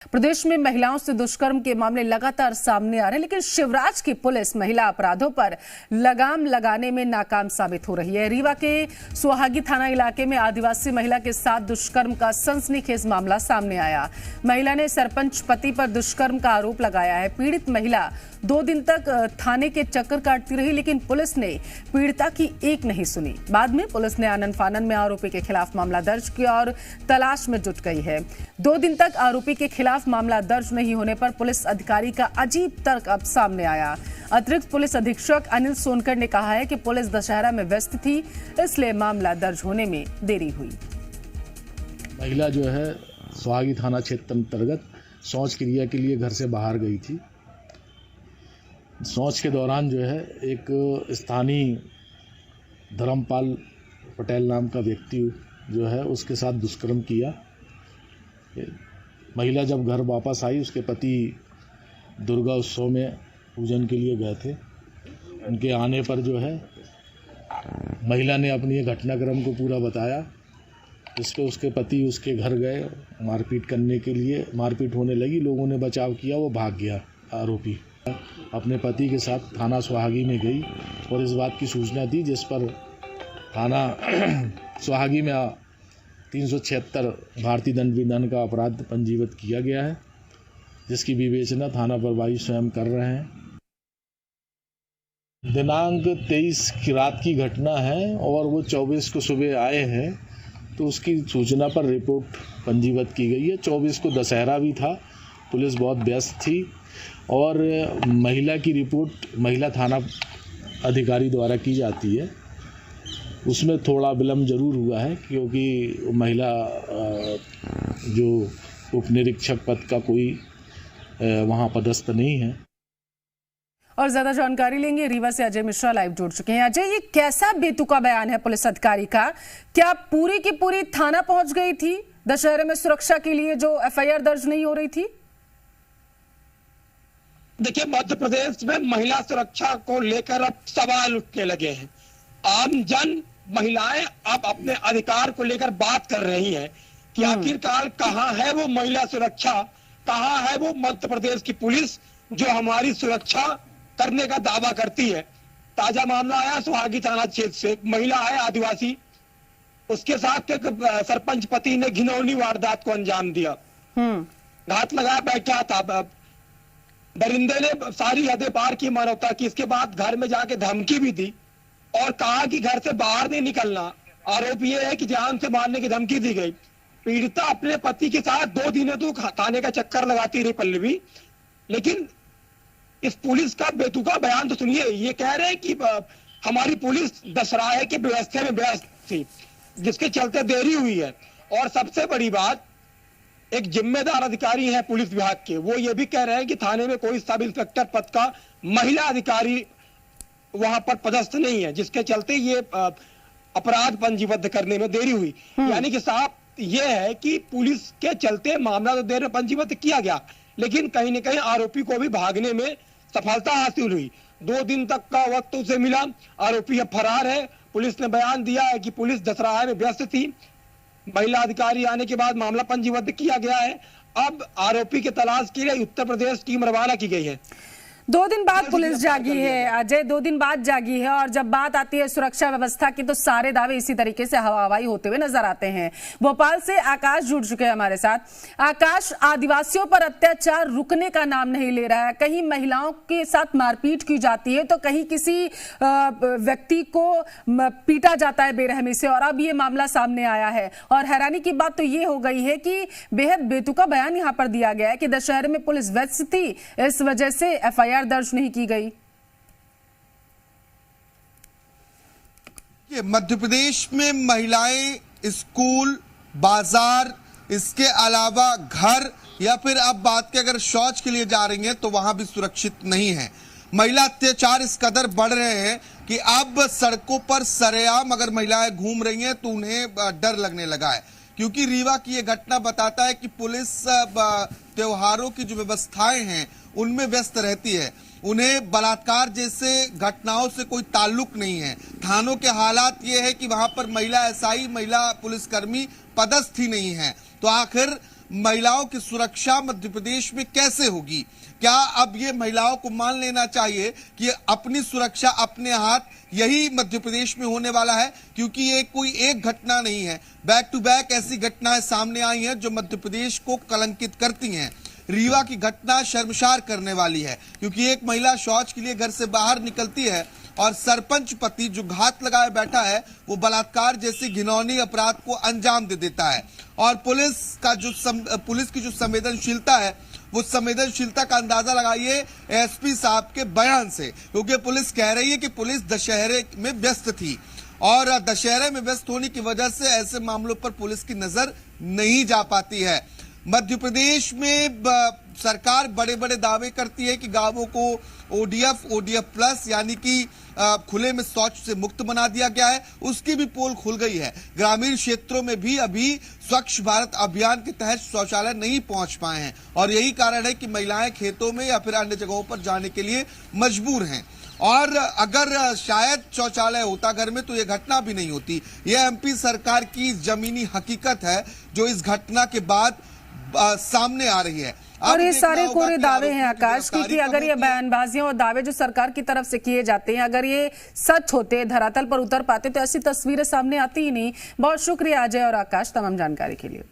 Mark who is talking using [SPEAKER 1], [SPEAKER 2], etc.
[SPEAKER 1] प्रदेश में महिलाओं से दुष्कर्म के मामले लगातार सामने आ रहे हैं, लेकिन शिवराज की पुलिस महिला अपराधों पर लगाम लगाने में नाकाम साबित हो रही है। रीवा के सुहागी थाना इलाके में आदिवासी महिला के साथ दुष्कर्म का सनसनीखेज मामला सामने आया। महिला ने सरपंच पति पर दुष्कर्म का आरोप लगाया है। पीड़ित महिला 2 दिन तक थाने के चक्कर काटती रही, लेकिन पुलिस ने पीड़िता की एक नहीं सुनी। बाद में पुलिस ने आनन फानन में आरोपी के खिलाफ मामला दर्ज किया और तलाश में जुट गई है। 2 दिन तक आरोपी के खिलाफ मामला दर्ज नहीं होने पर पुलिस अधिकारी का अजीब तर्क अब सामने आया। अतिरिक्त पुलिस अधीक्षक अनिल सोनकर ने कहा है कि पुलिस दशहरा में व्यस्त थी, इसलिए मामला दर्ज होने में देरी हुई।
[SPEAKER 2] महिला जो है सुहागी थाना क्षेत्र अंतर्गत शौच क्रिया के लिए घर से बाहर गई थी। शौच के दौरान जो है एक स्थानीय धर्मपाल पटेल नाम का व्यक्ति जो है उसके साथ दुष्कर्म किया। महिला जब घर वापस आई, उसके पति दुर्गा उत्सव में पूजन के लिए गए थे। उनके आने पर जो है महिला ने अपनी ये घटनाक्रम को पूरा बताया। इस पर उसके पति उसके घर गए मारपीट करने के लिए। मारपीट होने लगी, लोगों ने बचाव किया, वो भाग गया। आरोपी अपने पति के साथ थाना सुहागी में गई और इस बात की सूचना दी, जिस पर थाना सुहागी में 376 भारतीय दंड विधान का अपराध पंजीबद्ध किया गया है, जिसकी विवेचना थाना प्रभारी स्वयं कर रहे हैं। दिनांक 23 की रात की घटना है और वो 24 को सुबह आए हैं, तो उसकी सूचना पर रिपोर्ट पंजीबद्ध की गई है। 24 को दशहरा भी था, पुलिस बहुत व्यस्त थी और महिला की रिपोर्ट महिला थाना अधिकारी द्वारा की जाती है। उसमें थोड़ा विलम्ब जरूर हुआ है, क्योंकि महिला जो उप निरीक्षक पद का कोई वहां पदस्थ नहीं है।
[SPEAKER 1] और ज्यादा जानकारी लेंगे, रीवा से अजय मिश्रा लाइव जुड़ चुके हैं। अजय, ये कैसा बेतुका बयान है पुलिस अधिकारी का? क्या पूरी की पूरी थाना पहुंच गई थी दशहरे में सुरक्षा के लिए, जो एफआईआर दर्ज नहीं हो रही थी?
[SPEAKER 3] देखिए, मध्य प्रदेश में महिला सुरक्षा को लेकर अब सवाल उठने लगे हैं। आम जन, महिलाएं अब अपने अधिकार को लेकर बात कर रही हैं कि आखिरकार कहां है वो महिला सुरक्षा, कहां है वो मध्य प्रदेश की पुलिस जो हमारी सुरक्षा करने का दावा करती है। ताजा मामला आया सुहागी थाना क्षेत्र से। एक महिला है आदिवासी, उसके साथ एक सरपंच पति ने घिनौनी वारदात को अंजाम दिया। घात लगाया बैठा था। दरिंदे ने सारी हदें पार की मानवता की। इसके बाद घर में जाके धमकी भी दी और कहा कि घर से बाहर नहीं निकलना। आरोप यह है कि जान से मारने की धमकी दी गई। पीड़िता अपने पति के साथ 2 दिनों तो थाने का चक्कर लगाती रही पल्लवी। लेकिन इस पुलिस का बेतुका बयान तो सुनिए। ये कह रहे हैं कि हमारी पुलिस दशहरे की व्यवस्था में व्यस्त थी, जिसके चलते देरी हुई है। और सबसे बड़ी बात, एक जिम्मेदार अधिकारी है पुलिस विभाग के, वो ये भी कह रहे हैं कि थाने में कोई सब इंस्पेक्टर पद का महिला अधिकारी वहां पर पदस्थ नहीं है, जिसके चलते ये अपराध पंजीबद्ध करने में देरी हुई। यानी कि साफ ये है कि पुलिस के चलते मामला तो देर में पंजीबद्ध किया गया, लेकिन कहीं न कहीं आरोपी को भी भागने में सफलता हासिल हुई। 2 दिन तक का वक्त उसे मिला। आरोपी अब फरार है। पुलिस ने बयान दिया है कि पुलिस दशहरा में व्यस्त थी। महिला अधिकारी आने के बाद मामला पंजीबद्ध किया गया है। अब आरोपी की तलाश के लिए उत्तर प्रदेश टीम रवाना की गई है।
[SPEAKER 1] 2 दिन बाद पुलिस जागी है अजय, 2 दिन बाद जागी है। और जब बात आती है सुरक्षा व्यवस्था की, तो सारे दावे इसी तरीके से हवाई होते हुए नजर आते हैं। भोपाल से आकाश जुड़ चुके हैं हमारे साथ। आकाश, आदिवासियों पर अत्याचार रुकने का नाम नहीं ले रहा है। कहीं महिलाओं के साथ मारपीट की जाती है, तो कहीं किसी व्यक्ति को पीटा जाता है बेरहमी से, और अब ये मामला सामने आया है। और हैरानी की बात तो ये हो गई है कि बेहद बेतुका बयान यहाँ पर दिया गया है कि दशहरे में पुलिस व्यस्त थी, इस वजह से एफआईआर दर्ज नहीं की गई।
[SPEAKER 4] मध्य प्रदेश में महिलाएं स्कूल, बाजार, इसके अलावा घर या फिर अब बात की अगर शौच के लिए जा रही हैं तो वहां भी सुरक्षित नहीं है। महिला अत्याचार इस कदर बढ़ रहे हैं कि अब सड़कों पर सरेआम अगर महिलाएं घूम रही हैं तो उन्हें डर लगने लगा है, क्योंकि रीवा की यह घटना बताता है कि पुलिस त्योहारों की जो व्यवस्थाएं हैं उनमें व्यस्त रहती है। उन्हें बलात्कार जैसे घटनाओं से कोई ताल्लुक नहीं है। थानों के हालात ये है कि वहां पर महिला एसआई, महिला पुलिसकर्मी पदस्थ ही नहीं है। तो आखिर महिलाओं की सुरक्षा मध्य प्रदेश में कैसे होगी? क्या अब ये महिलाओं को मान लेना चाहिए कि अपनी सुरक्षा अपने हाथ, यही मध्य प्रदेश में होने वाला है? क्योंकि ये कोई एक घटना नहीं है, बैक टू बैक ऐसी घटनाएं सामने आई हैं जो मध्य प्रदेश को कलंकित करती हैं। रीवा की घटना शर्मसार करने वाली है, क्योंकि एक महिला शौच के लिए घर से बाहर निकलती है और सरपंच पति जो घात लगाए बैठा है वो बलात्कार जैसे घिनौनी अपराध को अंजाम दे देता है। और पुलिस की जो संवेदनशीलता है, वो संवेदनशीलता का अंदाजा लगाइए एसपी साहब के बयान से, क्योंकि पुलिस कह रही है कि पुलिस दशहरे में व्यस्त थी और दशहरे में व्यस्त होने की वजह से ऐसे मामलों पर पुलिस की नजर नहीं जा पाती है। मध्य प्रदेश में सरकार बड़े बड़े दावे करती है कि गांवों को ओडीएफ प्लस यानी कि खुले में शौच से मुक्त बना दिया गया है, उसकी भी पोल खुल गई है। ग्रामीण क्षेत्रों में भी अभी स्वच्छ भारत अभियान के तहत शौचालय नहीं पहुंच पाए हैं और यही कारण है कि महिलाएं खेतों में या फिर अन्य जगहों पर जाने के लिए मजबूर हैं। और अगर शायद शौचालय होता घर में तो यह घटना भी नहीं होती। यह एमपी सरकार की जमीनी हकीकत है जो इस घटना के बाद सामने आ रही है।
[SPEAKER 1] और ये सारे कोरे दावे हैं आकाश की कि अगर ये बयानबाजियां और दावे जो सरकार की तरफ से किए जाते हैं, अगर ये सच होते, धरातल पर उतर पाते तो ऐसी तस्वीरें सामने आती ही नहीं। बहुत शुक्रिया अजय और आकाश तमाम जानकारी के लिए।